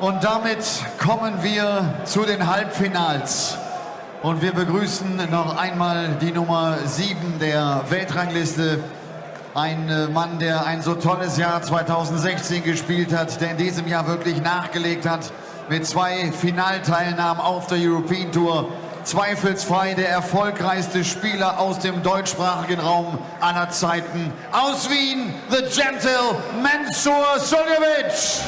Und damit kommen wir zu den Halbfinals. Und wir begrüßen noch einmal die Nummer 7 der Weltrangliste. Ein Mann, der ein so tolles Jahr 2016 gespielt hat, der in diesem Jahr wirklich nachgelegt hat mit 2 Finalteilnahmen auf der European Tour. Zweifelsfrei der erfolgreichste Spieler aus dem deutschsprachigen Raum aller Zeiten. Aus Wien, the gentle Mensur Soljovic.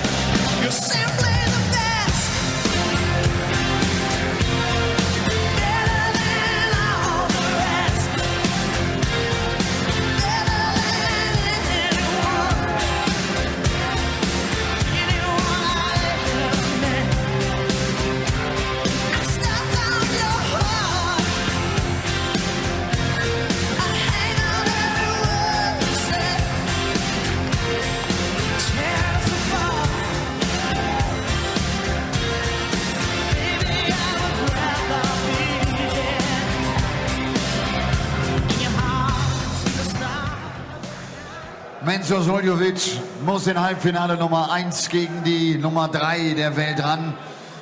Mensur Soljovic muss in Halbfinale Nummer 1 gegen die Nummer 3 der Welt ran.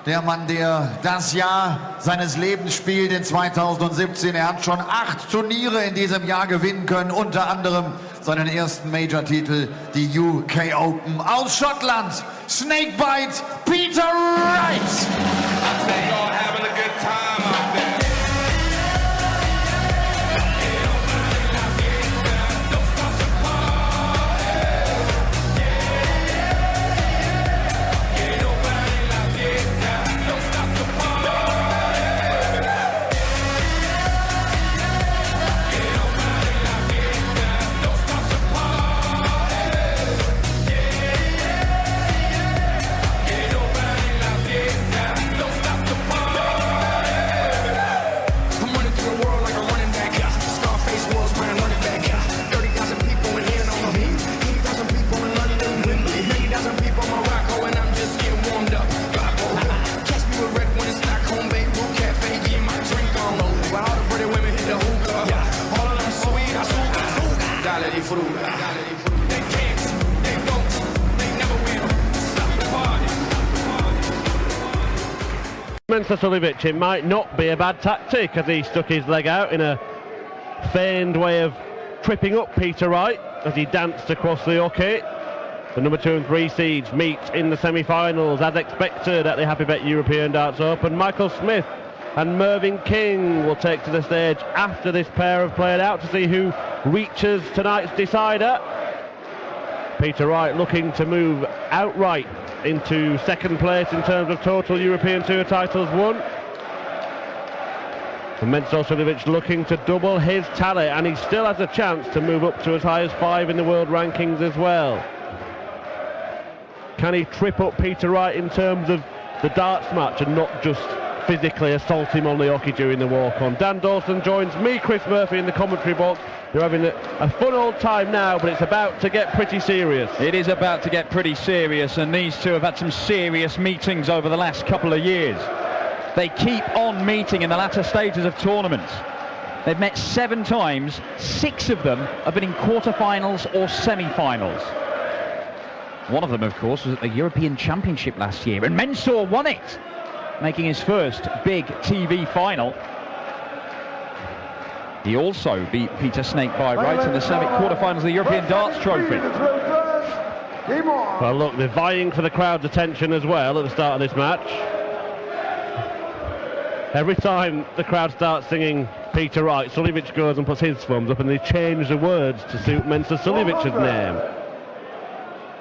Der Mann, der das Jahr seines Lebens spielt in 2017. Er hat schon 8 Turniere in diesem Jahr gewinnen können, unter anderem seinen ersten Major-Titel, die UK Open. Aus Schottland, Snakebite, Peter Wright. Mensur Soljovic, it might not be a bad tactic as he stuck his leg out in a feigned way of tripping up Peter Wright as he danced across the hockey. The number 2 and 3 seeds meet in the semi-finals as expected at the HappyBet European Darts Open. Michael Smith and Mervyn King will take to the stage after this pair have played out to see who reaches tonight's decider. Peter Wright looking to move outright into second place in terms of total European Tour titles won. And Mensur Soljovic looking to double his tally, and he still has a chance to move up to as high as 5 in the world rankings as well. Can he trip up Peter Wright in terms of the darts match and not just physically assault him on the hockey during the walk-on? Dan Dawson joins me, Chris Murphy, in the commentary box. They're having a fun old time now, but it's about to get pretty serious. It is about to get pretty serious, and these two have had some serious meetings over the last couple of years. They keep on meeting in the latter stages of tournaments. They've met 7 times, 6 of them have been in quarterfinals or semi-finals. One of them, of course, was at the European Championship last year, and Mensur won it, making his first big TV final. He also beat Peter Snakebite Wright in the quarterfinals of the European Darts Trophy. Well, look, they're vying for the crowd's attention as well at the start of this match. Every time the crowd starts singing Peter Wright, Soljovic goes and puts his thumbs up, and they change the words to suit Mensur Soljovic's name.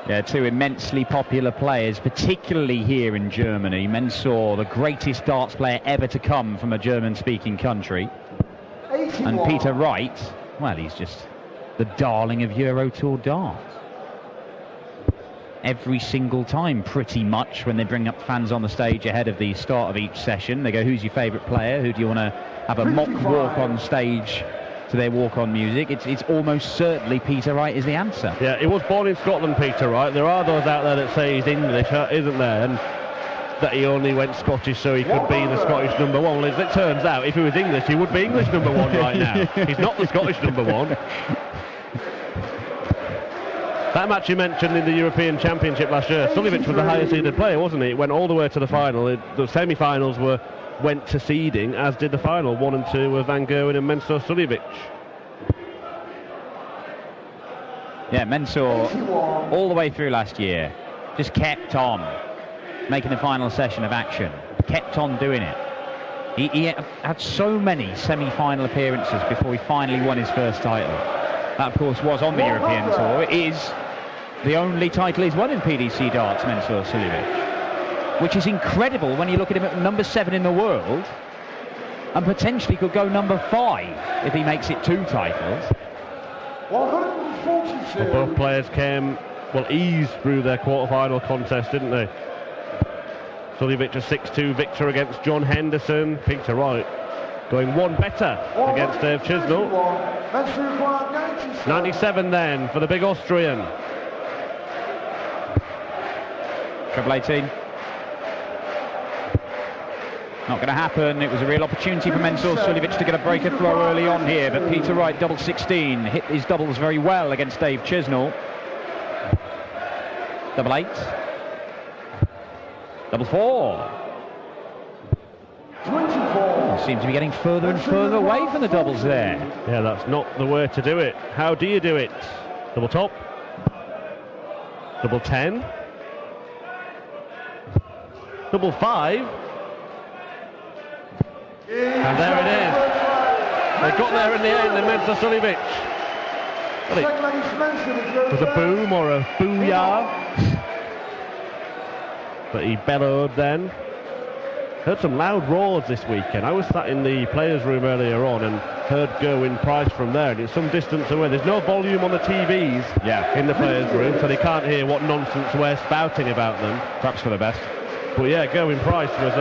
Yeah, 2 immensely popular players, particularly here in Germany. Mensur, the greatest darts player ever to come from a German-speaking country. And Peter Wright, well, he's just the darling of Euro Tour darts. Every single time, pretty much, when they bring up fans on the stage ahead of the start of each session, they go, who's your favourite player? Who do you want to have a mock walk on stage to their walk-on music? It's almost certainly Peter Wright is the answer. Yeah, he was born in Scotland, Peter Wright. There are those out there that say he's English, isn't there? And that he only went Scottish so he could be the Scottish #1. Well, as it turns out, if he was English, he would be English #1 right now. He's not the Scottish #1. That match you mentioned in the European Championship last year, Soljovic was the highest seeded player, wasn't he? It went all the way to the final. The semi-finals went to seeding, as did the final, 1 and 2 with Van Gerwen and Mensur Soljovic. Yeah, Mensur, all the way through last year, just kept on making the final session of action. Kept on doing it. He had so many semi-final appearances before he finally won his first title. That, of course, was on the European Tour. It is the only title he's won in PDC darts, Mensur Soljovic, which is incredible when you look at him at number 7 in the world, and potentially could go number 5 if he makes it 2 titles. 142. Well, both players eased through their quarter-final contest, didn't they? Soljovic a 6-2 victor against John Henderson. Peter Wright going one better against Dave Chisnall. 97 then for the big Austrian. Treble 18. Not going to happen. It was a real opportunity for Mensur Soljovic to get a breaker throw early on here, but Peter Wright, double 16, hit his doubles very well against Dave Chisnall. Double 8. Double 4. 24. Seems to be getting further and further away from the doubles there. Yeah, that's not the way to do it. How do you do it? Double top. Double 10. Double 5. And there it is. They got there in the end, and Mensur Soljovic. Well, was a boom or a booyah. But he bellowed then. Heard some loud roars this weekend. I was sat in the players' room earlier on and heard Gerwyn Price from there, and it's some distance away. There's no volume on the TVs in the players' room, so they can't hear what nonsense we're spouting about them. Perhaps for the best. But yeah, Gerwyn Price was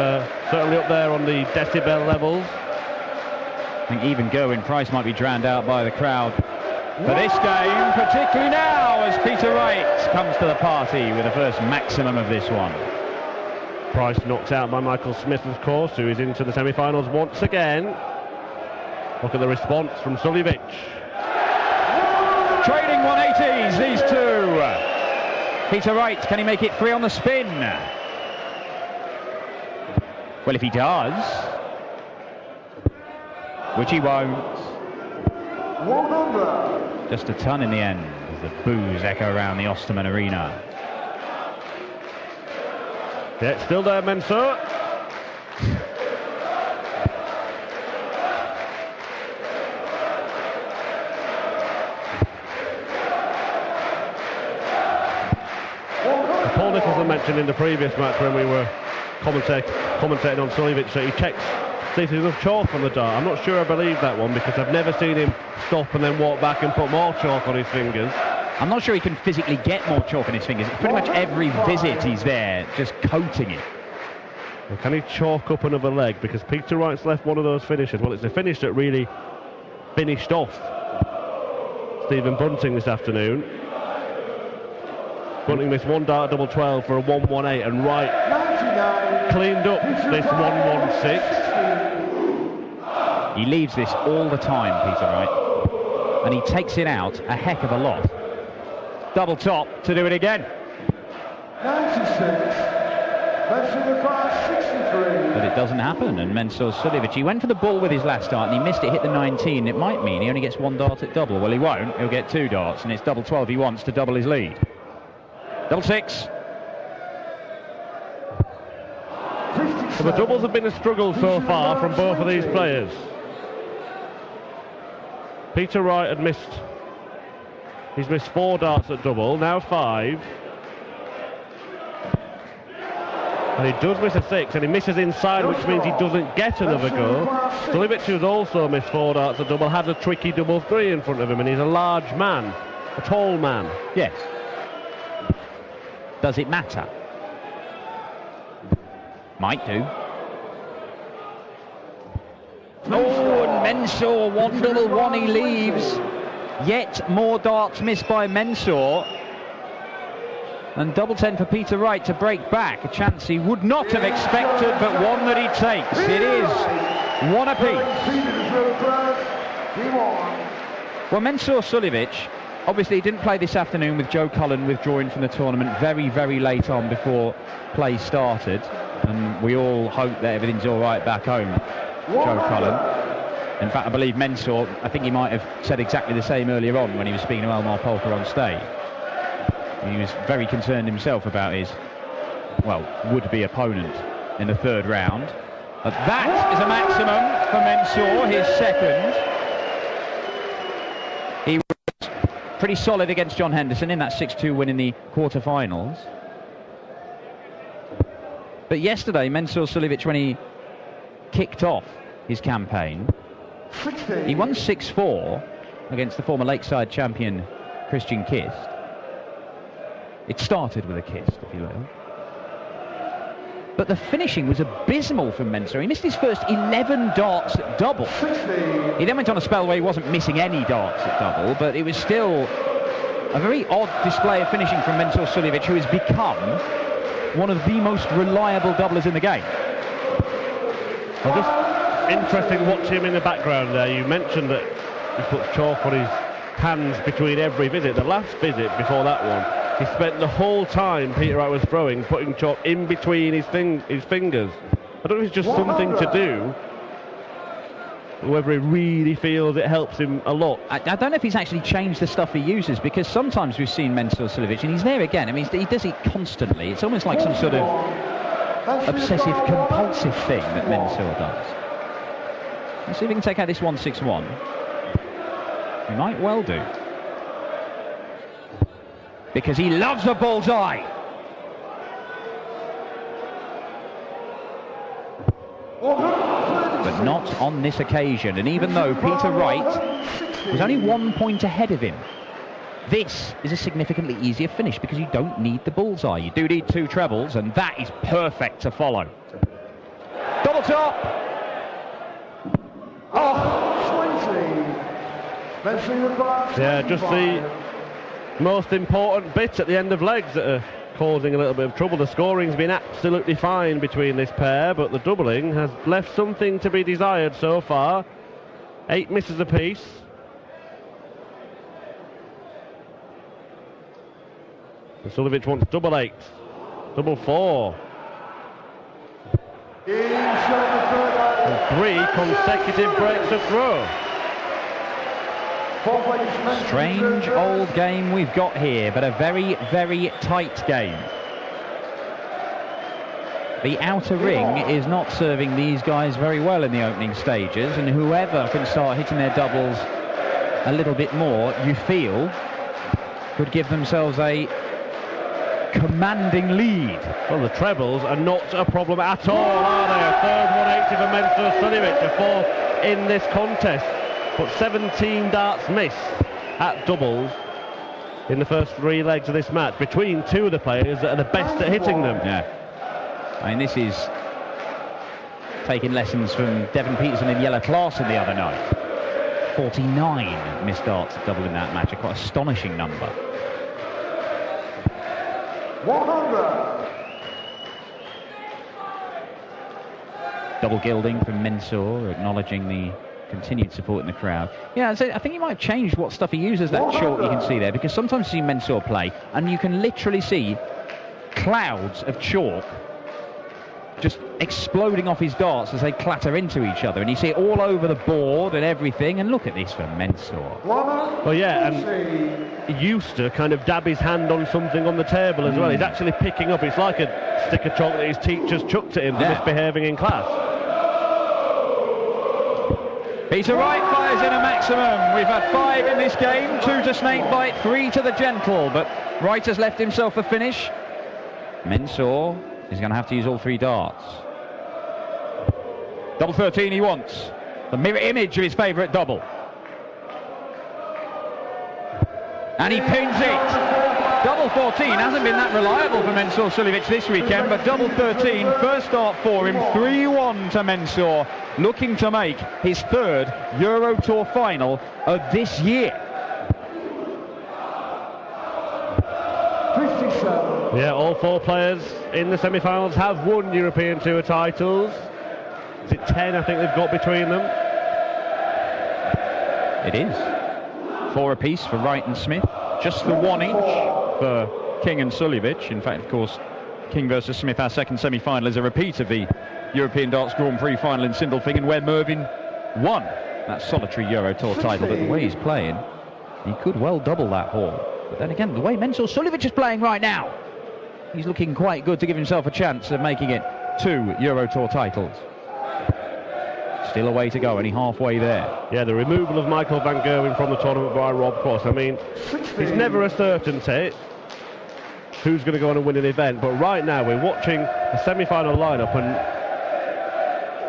certainly up there on the decibel levels. I think even Gerwyn Price might be drowned out by the crowd for this game, particularly now as Peter Wright comes to the party with the first maximum of this one. Price knocked out by Michael Smith, of course, who is into the semi-finals once again. Look at the response from Soljovic. Trading 180s, these two. Peter Wright, can he make it 3 on the spin? Well, if he does, which he won't, 100. just a ton in the end as the boos echo around the Ostermann-Arena. Yeah, it's still there, Mensur. Paul Nicholson mentioned in the previous match when we were commentating on Soljovic that he checks see if there's enough chalk on the dart. I'm not sure I believe that one, because I've never seen him stop and then walk back and put more chalk on his fingers. I'm not sure he can physically get more chalk on his fingers. It's pretty much every visit he's there just coating it. Well, can he chalk up another leg? Because Peter Wright's left one of those finishes. Well, it's a finish that really finished off Stephen Bunting this afternoon. Bunting missed one dart double 12 for a 118, and Wright cleaned up this 116. He leaves this all the time, Peter Wright, and he takes it out a heck of a lot. Double top to do it again. 96. Mensur across 63. But it doesn't happen, and Mensur Soljovic, he went for the ball with his last dart and he missed it, hit the 19. It might mean he only gets 1 dart at double. Well, he won't. He'll get 2 darts, and it's double 12 he wants to double his lead. Double 6. So the doubles have been a struggle so far from both of these players. Peter Wright had missed, he's missed 4 darts at double, now 5. And he does miss a 6, and he misses inside, which means he doesn't get another go. Soljovic, who's also missed 4 darts at double, had a tricky double 3 in front of him, and he's a large man, a tall man. Yes. Does it matter? Might do. Oh, and Mensur, 1 double 1 he leaves. Yet more darts missed by Mensur. And double 10 for Peter Wright to break back. A chance he would not have expected, but one that he takes. It is 1 apiece. Well, Mensur Soljovic Obviously, he didn't play this afternoon with Joe Cullen withdrawing from the tournament very, very late on before play started. And we all hope that everything's all right back home, Joe Cullen. In fact, I believe Mensur, I think he might have said exactly the same earlier on when he was speaking to Elmar Polka on stage. He was very concerned himself about his, well, would-be opponent in the third round. But that is a maximum for Mensur, his second. He was pretty solid against John Henderson in that 6-2 win in the quarterfinals. But yesterday, Mensur Soljovic, when he kicked off his campaign, he won 6-4 against the former Lakeside champion Christian Kist. It started with a Kist, if you will. But the finishing was abysmal from Mensur. He missed his first 11 darts at double. He then went on a spell where he wasn't missing any darts at double, but it was still a very odd display of finishing from Mensur Soljovic, who has become one of the most reliable doublers in the game. Well, just interesting watching him in the background there. You mentioned that he puts chalk on his hands between every visit. The last visit before that one, he spent the whole time Peter Wright was throwing, putting chalk in between his fingers. I don't know if it's just something to do, or whether he really feels it helps him a lot. I don't know if he's actually changed the stuff he uses, because sometimes we've seen Mensur Soljovic, and he's there again. I mean, he does it constantly. It's almost like some sort of obsessive-compulsive thing that Mensur does. Let's see if we can take out this 1-6-1. He might well do. Because he loves a bullseye. But not on this occasion. And even though Peter Wright was only 1 point ahead of him, this is a significantly easier finish because you don't need the bullseye. You do need 2 trebles, and that is perfect to follow. Double top. Yeah, just the most important bit at the end of legs that are causing a little bit of trouble. The scoring's been absolutely fine between this pair, but the doubling has left something to be desired so far. 8 misses apiece. And Soljovic wants double 8, double 4. And 3 consecutive breaks to throw. Strange old game we've got here, but a very, very tight game. The outer ring is not serving these guys very well in the opening stages, and whoever can start hitting their doubles a little bit more, you feel, could give themselves a commanding lead. Well, the trebles are not a problem at all, are they? A third 180 for Mensur Soljovic, a 4th in this contest. But 17 darts missed at doubles in the first 3 legs of this match between 2 of the players that are the best at hitting them. Yeah. I mean, this is taking lessons from Devon Peterson and Jelle Klaassen the other night. 49 missed darts at double in that match, a quite astonishing number. 100. Double gilding from Mensur, acknowledging the continued support in the crowd. Yeah, so I think he might have changed what stuff he uses, that chalk you can see there, because sometimes you see Mensur play and you can literally see clouds of chalk just exploding off his darts as they clatter into each other, and you see it all over the board and everything. And look at this for Mensur. Well, yeah, and he used to kind of dab his hand on something on the table as well. He's actually picking up, it's like a stick of chalk that his teachers chucked at him for misbehaving in class. Peter Wright fires in a maximum. We've had 5 in this game, 2 to Snakebite, 3 to the gentle, but Wright has left himself a finish. Mensur is going to have to use all 3 darts. Double 13 he wants. The mirror image of his favourite double. And he pins it. Double 14 hasn't been that reliable for Mensur Soljovic this weekend, but double 13, first start for him, 3-1 to Mensur, looking to make his 3rd Euro Tour final of this year. 57. Yeah, all 4 players in the semi-finals have won European Tour titles. Is it 10 I think they've got between them? It is. 4 apiece for Wright and Smith. just the 1 each for King and Soljovic. In fact, of course, King versus Smith, our second semi-final, is a repeat of the European Darts Grand Prix final in Sindelfingen, where Mervyn won that solitary Euro Tour title. But the way he's playing, he could well double that haul. But then again, the way Mensur Soljovic is playing right now, he's looking quite good to give himself a chance of making it 2 Euro Tour titles. Still a way to go, only halfway there. Yeah, the removal of Michael van Gerwen from the tournament by Rob Cross. I mean, it's never a certainty who's going to go on and win an event, but right now we're watching a semi-final lineup and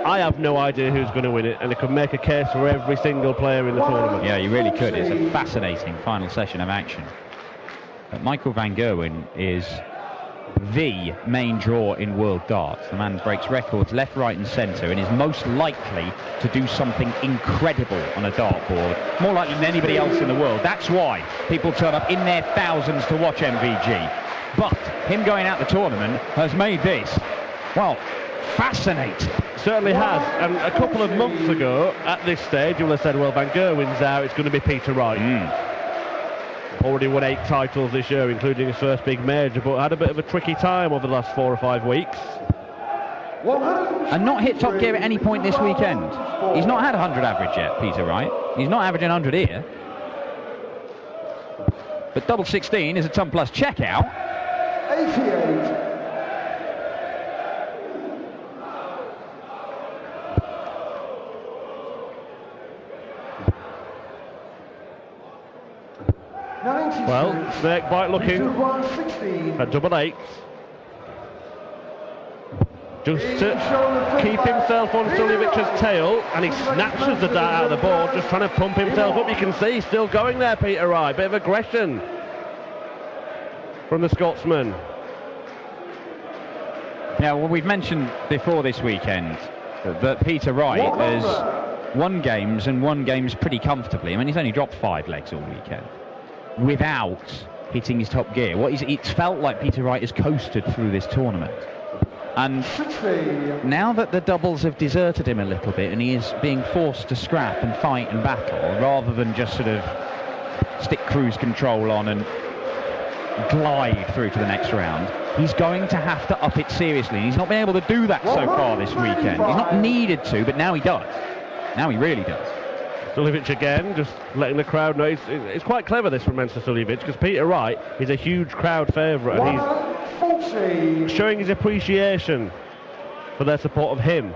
I have no idea who's going to win it, and it could make a case for every single player in the tournament. Yeah, you really could. It's a fascinating final session of action. But Michael van Gerwen is the main draw in world darts. The man breaks records left, right and centre and is most likely to do something incredible on a dartboard, more likely than anybody else in the world. That's why people turn up in their thousands to watch MVG. But him going out the tournament has made this, well, fascinating. Certainly has. And a couple of months ago, at this stage, you would have said, well, Van Gerwen's out, it's going to be Peter Wright. Already won 8 titles this year, including his first big major, but had a bit of a tricky time over the last 4 or 5 weeks. And not hit top gear at any point this weekend. He's not had 100 average yet, Peter Wright. He's not averaging 100 here. But double 16 is a ton plus checkout. 88. Well, Snakebite looking at double 8. Just to keep himself on Soljovic's tail, and he snatches the dart out of the board, just trying to pump himself up. You can see he's still going there, Peter Wright. Bit of aggression from the Scotsman. Yeah, well, we've mentioned before this weekend that Peter Wright has won games and won games pretty comfortably. I mean, he's only dropped 5 legs all weekend without hitting his top gear. It's felt like Peter Wright has coasted through this tournament. And now that the doubles have deserted him a little bit and he is being forced to scrap and fight and battle rather than just sort of stick cruise control on and glide through to the next round, he's going to have to up it seriously. He's not been able to do that so far this weekend. He's not needed to, but now he does. Now he really does. Soljovic again, just letting the crowd know. It's quite clever, this, from Mensur Soljovic, because Peter Wright is a huge crowd favourite, and he's showing his appreciation for their support of him.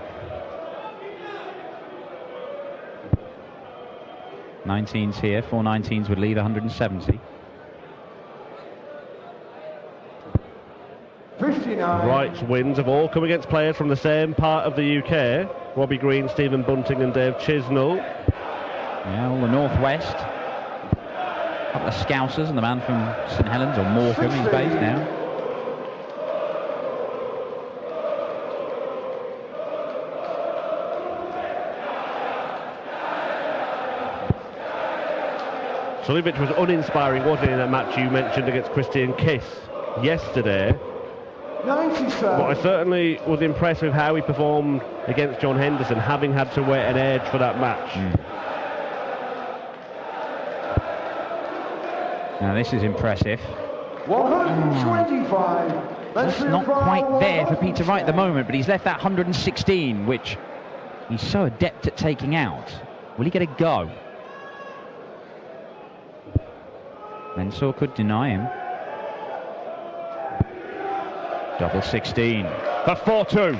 19s here, 4 19s would lead 170. 59. Wright's wins have all come against players from the same part of the UK. Robbie Green, Stephen Bunting and Dave Chisnell. Yeah, all the northwest. A couple of Scousers and the man from St Helens, or Morecambe, he's based now. Soljovic was uninspiring, wasn't he, in that match you mentioned against Christian Kiss yesterday? 97. But I certainly was impressed with how he performed against John Henderson, having had to wait an age for that match. Now this is impressive. 125. That's not quite there for Peter Wright at the moment, but he's left that 116, which he's so adept at taking out. Will he get a go? Mensur could deny him. Double 16 for 4-2.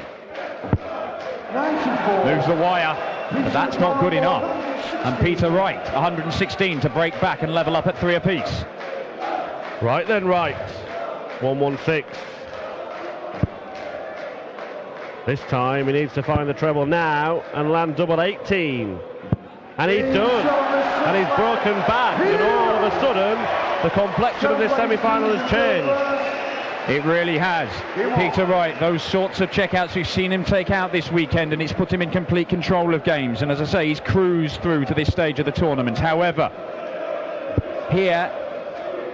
94. Moves the wire, but that's not good enough. And Peter Wright, 116 to break back and level up at 3 apiece. Right then, Wright. 116. This time he needs to find the treble now and land double 18. And he's done. And he's broken back. And all of a sudden, the complexion of this semi-final has changed. It really has. Peter Wright, those sorts of checkouts we've seen him take out this weekend, and it's put him in complete control of games. And as I say, he's cruised through to this stage of the tournament. However, here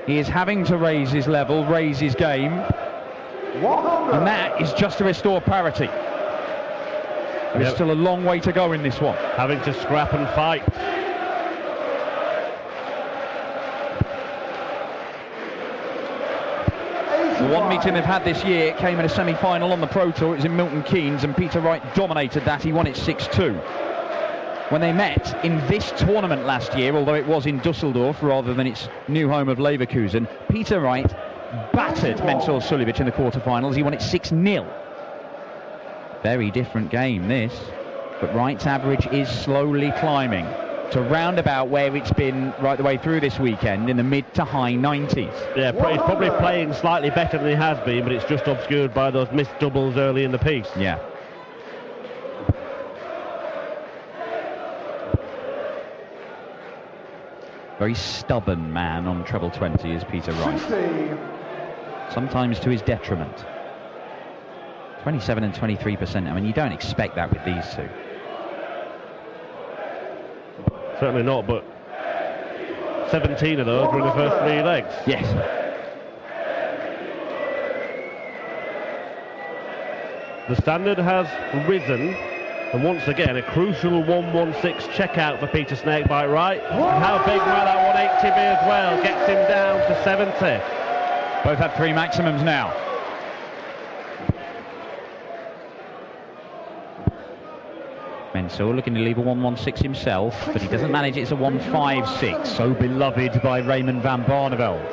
he is having to raise his level, raise his game, and that is just to restore parity. There's still a long way to go in this one. Having to scrap and fight. One meeting they've had this year came in a semi-final on the Pro Tour. It was in Milton Keynes, and Peter Wright dominated that. He won it 6-2. When they met in this tournament last year, although it was in Dusseldorf rather than its new home of Leverkusen, Peter Wright battered Mensur Soljovic in the quarterfinals. He won it 6-0. Very different game, this. But Wright's average is slowly climbing to round about where it's been right the way through this weekend, in the mid to high 90s. Yeah, he's probably playing slightly better than he has been, but it's just obscured by those missed doubles early in the piece. Yeah. Very stubborn man on treble 20 is Peter Wright. Sometimes to his detriment. 27 and 23%. I mean, you don't expect that with these two. Certainly not, but 17 of those were in the first 3 legs. Yes. The standard has risen, and once again a crucial 116 checkout for Peter Snakebite Wright. And how big will that 180 be as well? Gets him down to 70. Both have 3 maximums now. Mensur looking to leave a 116 himself, but he doesn't manage it. It's a 156, so beloved by Raymond van Barneveld.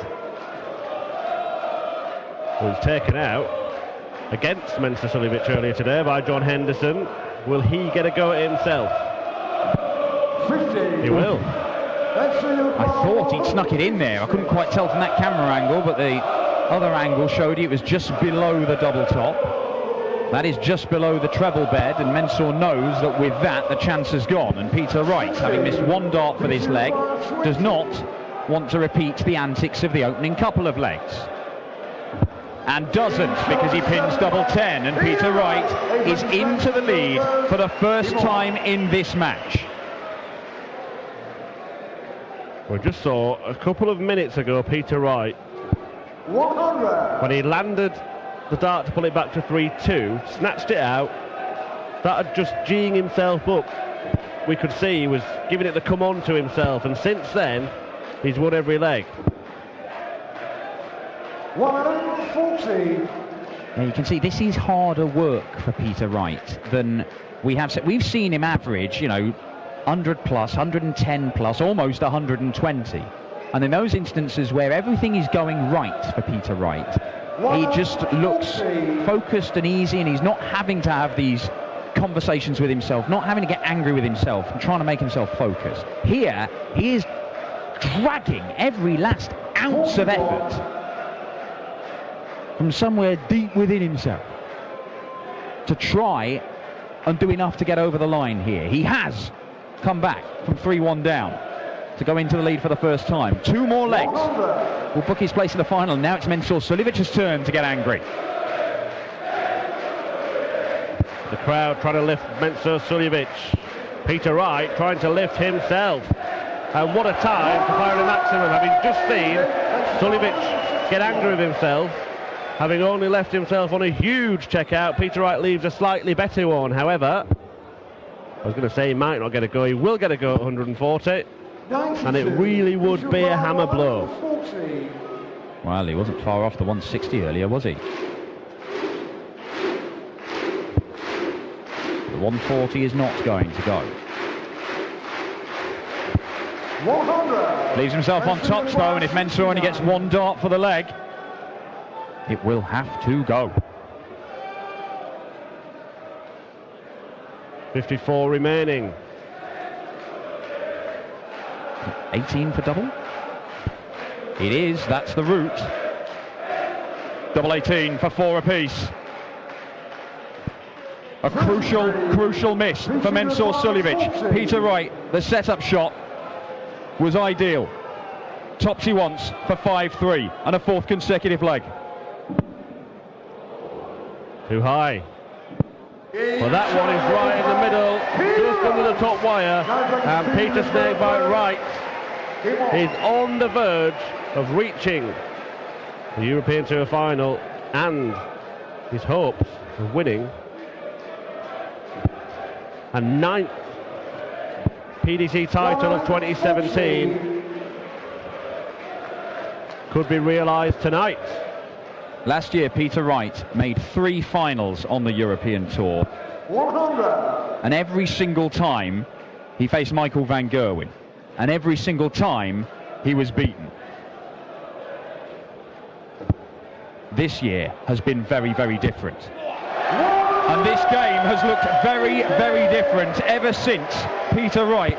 Who was taken out against Mensur Soljovic earlier today by John Henderson. Will he get a go at himself? 50. He will. I thought he'd snuck it in there. I couldn't quite tell from that camera angle, but the other angle showed it was just below the double top. That is just below the treble bed, and Mensur knows that with that the chance has gone. And Peter Wright, having missed 1 dart for this leg, does not want to repeat the antics of the opening couple of legs. And doesn't, because he pins double 10, and Peter Wright is into the lead for the first time in this match. We just saw a couple of minutes ago Peter Wright, 100. when he landed the dart to pull it back to 3-2, snatched it out, started just geeing himself up. We could see he was giving it the come on to himself, and since then he's won every leg. 140. Yeah, you can see this is harder work for Peter Wright than we have said. We've seen him average, 100 plus, 110 plus, almost 120. And in those instances where everything is going right for Peter Wright, he just looks focused and easy, and he's not having to have these conversations with himself, not having to get angry with himself and trying to make himself focus. Here, he is dragging every last ounce of effort from somewhere deep within himself to try and do enough to get over the line here. He has come back from 3-1 down to go into the lead for the first time. 2 more legs will book his place in the final. Now it's Mensur Soljovic's turn to get angry. The crowd trying to lift Mensur Soljovic. Peter Wright trying to lift himself. And what a time to fire a maximum. Having just seen Soljovic get angry with himself, having only left himself on a huge checkout, Peter Wright leaves a slightly better one. However, I was going to say he might not get a go. He will get a go at 140. And it really would be a hammer blow. Well, he wasn't far off the 160 earlier, was he? The 140 is not going to go. 100. Leaves himself on top though, and if Mensur only gets 1 dart for the leg, it will have to go. 54 remaining. 18 for double? It is, that's the route. Double 18 for 4 apiece. A crucial miss for Mensur Soljovic. Peter Wright, the setup shot was ideal. Tops he wants for 5-3 and a 4th consecutive leg. Too high. Well, that one is right in the middle, just under the top wire, and Peter Snakebite Wright is on the verge of reaching the European Tour final and his hopes of winning a 9th PDC title of 2017 could be realised tonight. Last year, Peter Wright made 3 finals on the European Tour. 100. And every single time he faced Michael van Gerwen. And every single time he was beaten. This year has been very, very different. And this game has looked very, very different ever since Peter Wright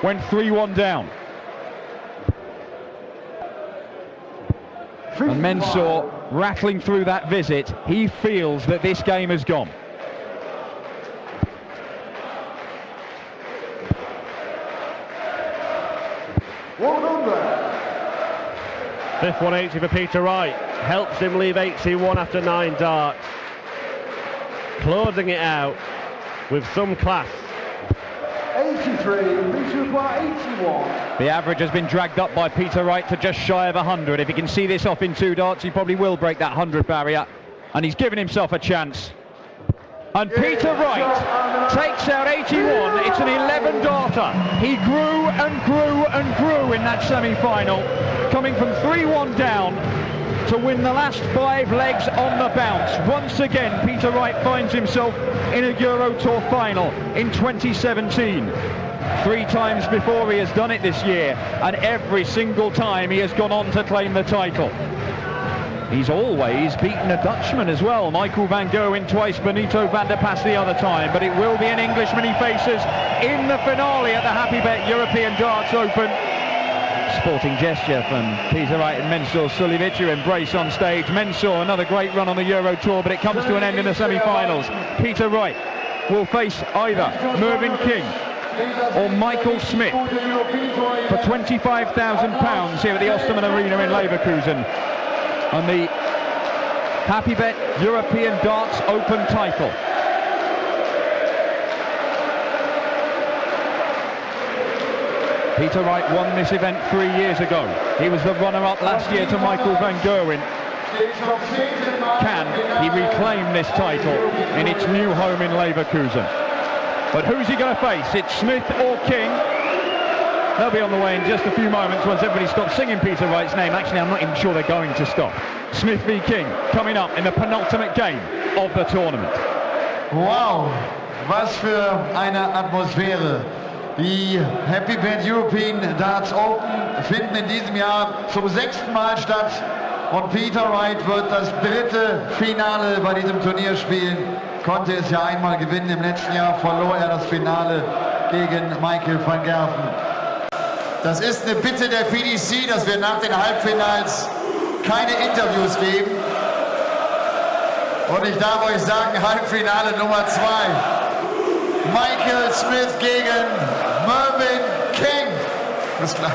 went 3-1 down. And Mensur rattling through that visit, he feels that this game has gone. Fifth 180 for Peter Wright. Helps him leave 81 after 9 darts. Closing it out with some class. 83, Mensur by 81. The average has been dragged up by Peter Wright to just shy of 100. If he can see this off in 2 darts, he probably will break that 100 barrier. And he's given himself a chance. And Peter Wright takes out 81. It's an 11 darter. He grew and grew and grew in that semi-final, coming from 3-1 down to win the last 5 legs on the bounce. Once again, Peter Wright finds himself in a Euro Tour final in 2017. 3 times before he has done it this year, and every single time he has gone on to claim the title. He's always beaten a Dutchman as well, Michael van Gerwen twice, Benito van der Pas the other time, but it will be an Englishman he faces in the finale at the HappyBet European Darts Open. Sporting gesture from Peter Wright and Mensur Soljovic, who embrace on stage. Mensur, another great run on the Euro Tour, but it comes to an end in the semi-finals. Peter Wright will face either Mervyn King or Michael Smith for £25,000 here at the Ostermann-Arena in Leverkusen on the HappyBet European Darts Open title. Peter Wright won this event 3 years ago. He was the runner-up last year to Michael van Gerwen. Can he reclaim this title in its new home in Leverkusen? But who's he going to face? It's Smith or King. They'll be on the way in just a few moments once everybody stops singing Peter Wright's name. Actually, I'm not even sure they're going to stop. Smith v King coming up in the penultimate game of the tournament. Wow, was für eine Atmosphäre. Die HappyBet European Darts Open finden in diesem Jahr zum 6. Mal statt und Peter Wright wird das 3. Finale bei diesem Turnier spielen. Konnte es ja einmal gewinnen, im letzten Jahr verlor er das Finale gegen Michael van Gerwen. Das ist eine Bitte der PDC, dass wir nach den Halbfinals keine Interviews geben. Und ich darf euch sagen, Halbfinale Nummer 2. Michael Smith gegen Mervyn King. Bis gleich.